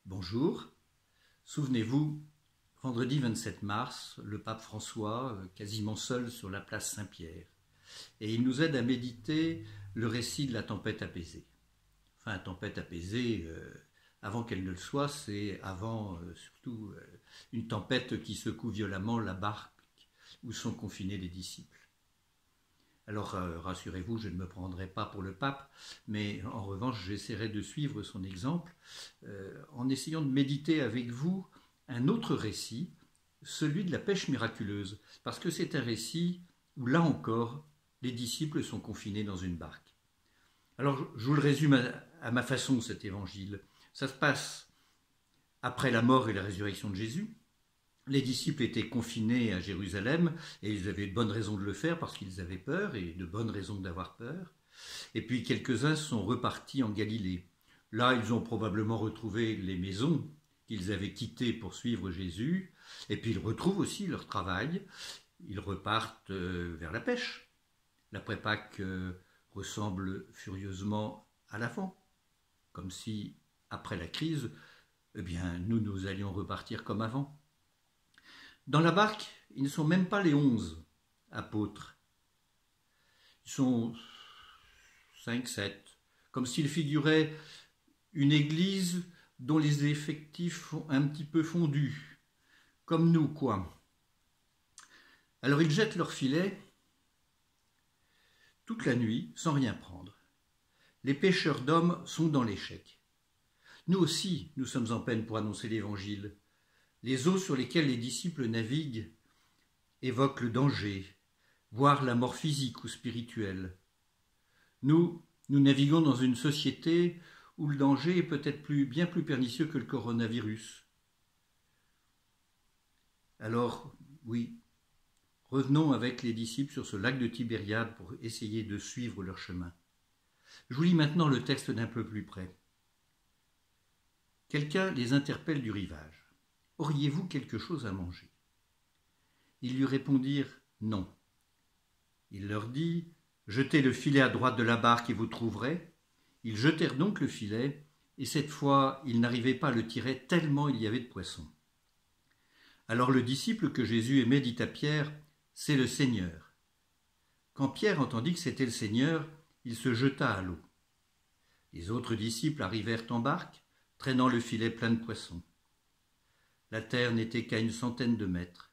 Bonjour. Souvenez-vous, vendredi 27 mars, le pape François, quasiment seul sur la place Saint-Pierre, et il nous aide à méditer le récit de la tempête apaisée. Enfin, tempête apaisée, avant qu'elle ne le soit, c'est avant surtout une tempête qui secoue violemment la barque où sont confinés les disciples. Alors rassurez-vous, je ne me prendrai pas pour le pape, mais en revanche j'essaierai de suivre son exemple en essayant de méditer avec vous un autre récit, celui de la pêche miraculeuse, parce que c'est un récit où là encore les disciples sont confinés dans une barque. Alors je vous le résume à ma façon cet évangile. Ça se passe après la mort et la résurrection de Jésus. Les disciples étaient confinés à Jérusalem et ils avaient de bonnes raisons de le faire parce qu'ils avaient peur et de bonnes raisons d'avoir peur. Et puis quelques-uns sont repartis en Galilée. Là, ils ont probablement retrouvé les maisons qu'ils avaient quittées pour suivre Jésus. Et puis ils retrouvent aussi leur travail. Ils repartent vers la pêche. L'après-Pâques ressemble furieusement à l'avant, comme si, après la crise, eh bien, nous allions repartir comme avant. Dans la barque, ils ne sont même pas les 11 apôtres. Ils sont 5, 7, comme s'ils figuraient une église dont les effectifs ont un petit peu fondu, comme nous, quoi. Alors ils jettent leur filet toute la nuit sans rien prendre. Les pêcheurs d'hommes sont dans l'échec. Nous aussi, nous sommes en peine pour annoncer l'évangile. Les eaux sur lesquelles les disciples naviguent évoquent le danger, voire la mort physique ou spirituelle. Nous naviguons dans une société où le danger est peut-être bien plus pernicieux que le coronavirus. Alors, oui, revenons avec les disciples sur ce lac de Tibériade pour essayer de suivre leur chemin. Je vous lis maintenant le texte d'un peu plus près. Quelqu'un les interpelle du rivage. « Auriez-vous quelque chose à manger ?» Ils lui répondirent « Non ». Il leur dit « Jetez le filet à droite de la barque et vous trouverez. » Ils jetèrent donc le filet, et cette fois ils n'arrivaient pas à le tirer tellement il y avait de poissons. Alors le disciple que Jésus aimait dit à Pierre « C'est le Seigneur ». Quand Pierre entendit que c'était le Seigneur, il se jeta à l'eau. Les autres disciples arrivèrent en barque, traînant le filet plein de poissons. La terre n'était qu'à 100 de mètres.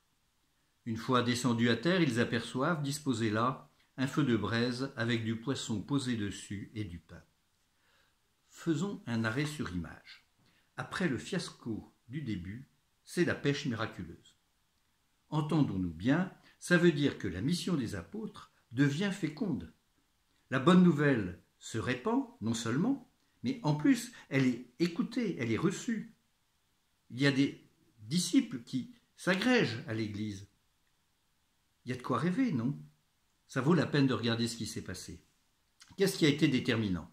Une fois descendus à terre, ils aperçoivent, disposé là, un feu de braise avec du poisson posé dessus et du pain. Faisons un arrêt sur image. Après le fiasco du début, c'est la pêche miraculeuse. Entendons-nous bien, ça veut dire que la mission des apôtres devient féconde. La bonne nouvelle se répand, non seulement, mais en plus, elle est écoutée, elle est reçue. Il y a des disciples qui s'agrègent à l'Église. Il y a de quoi rêver, non? Ça vaut la peine de regarder ce qui s'est passé. Qu'est-ce qui a été déterminant?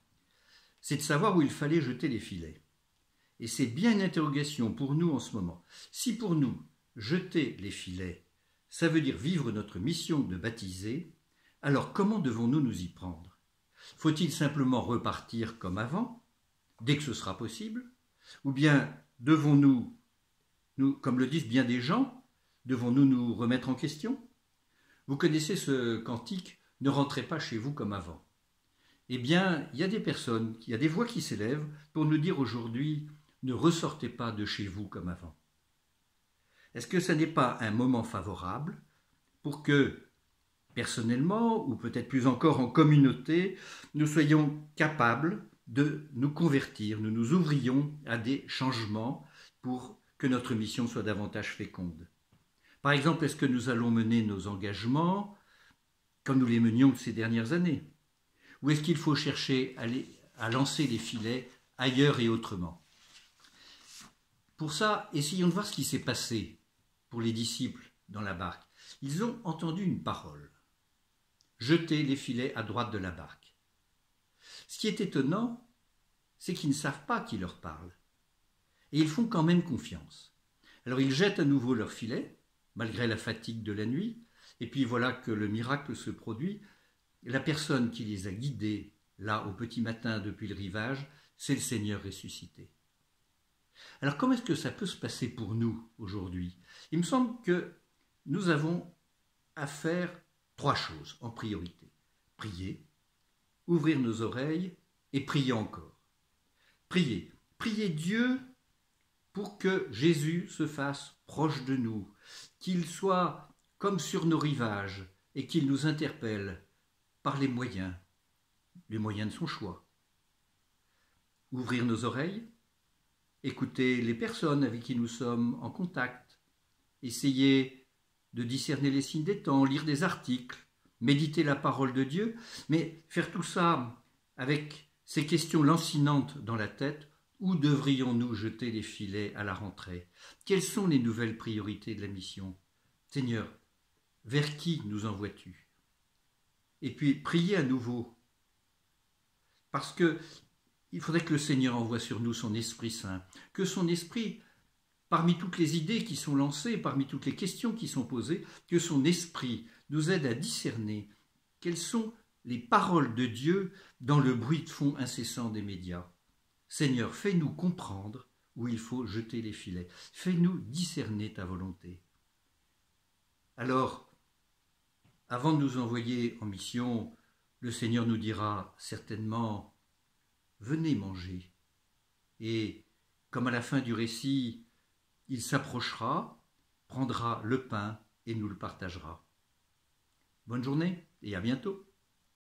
C'est de savoir où il fallait jeter les filets. Et c'est bien une interrogation pour nous en ce moment. Si pour nous, jeter les filets, ça veut dire vivre notre mission de baptiser, alors comment devons-nous nous y prendre? Faut-il simplement repartir comme avant, dès que ce sera possible? Ou bien devons-nous, comme le disent bien des gens, devons-nous nous remettre en question? Vous connaissez ce cantique « Ne rentrez pas chez vous comme avant ». Eh bien, il y a des personnes, il y a des voix qui s'élèvent pour nous dire aujourd'hui « Ne ressortez pas de chez vous comme avant ». Est-ce que ce n'est pas un moment favorable pour que, personnellement, ou peut-être plus encore en communauté, nous soyons capables de nous convertir, nous nous ouvrions à des changements pour que notre mission soit davantage féconde. Par exemple, est-ce que nous allons mener nos engagements comme nous les menions ces dernières années? Ou est-ce qu'il faut chercher à lancer les filets ailleurs et autrement? Pour ça, essayons de voir ce qui s'est passé pour les disciples dans la barque. Ils ont entendu une parole. Jetez les filets à droite de la barque. Ce qui est étonnant, c'est qu'ils ne savent pas qui leur parle. Et ils font quand même confiance. Alors ils jettent à nouveau leurs filets, malgré la fatigue de la nuit, et puis voilà que le miracle se produit. La personne qui les a guidés, là, au petit matin depuis le rivage, c'est le Seigneur ressuscité. Alors comment est-ce que ça peut se passer pour nous aujourd'hui? Il me semble que nous avons à faire 3 choses en priorité. Prier, ouvrir nos oreilles et prier encore. Prier. Prier Dieu pour que Jésus se fasse proche de nous, qu'il soit comme sur nos rivages et qu'il nous interpelle par les moyens de son choix. Ouvrir nos oreilles, écouter les personnes avec qui nous sommes en contact, essayer de discerner les signes des temps, lire des articles, méditer la parole de Dieu, mais faire tout ça avec ces questions lancinantes dans la tête. Où devrions-nous jeter les filets à la rentrée? Quelles sont les nouvelles priorités de la mission? Seigneur, vers qui nous envoies-tu? Et puis, prier à nouveau. Parce que il faudrait que le Seigneur envoie sur nous son Esprit Saint, que son Esprit, parmi toutes les idées qui sont lancées, parmi toutes les questions qui sont posées, que son Esprit nous aide à discerner quelles sont les paroles de Dieu dans le bruit de fond incessant des médias. Seigneur, fais-nous comprendre où il faut jeter les filets. Fais-nous discerner ta volonté. Alors, avant de nous envoyer en mission, le Seigneur nous dira certainement « Venez manger ». Et comme à la fin du récit, il s'approchera, prendra le pain et nous le partagera. Bonne journée et à bientôt.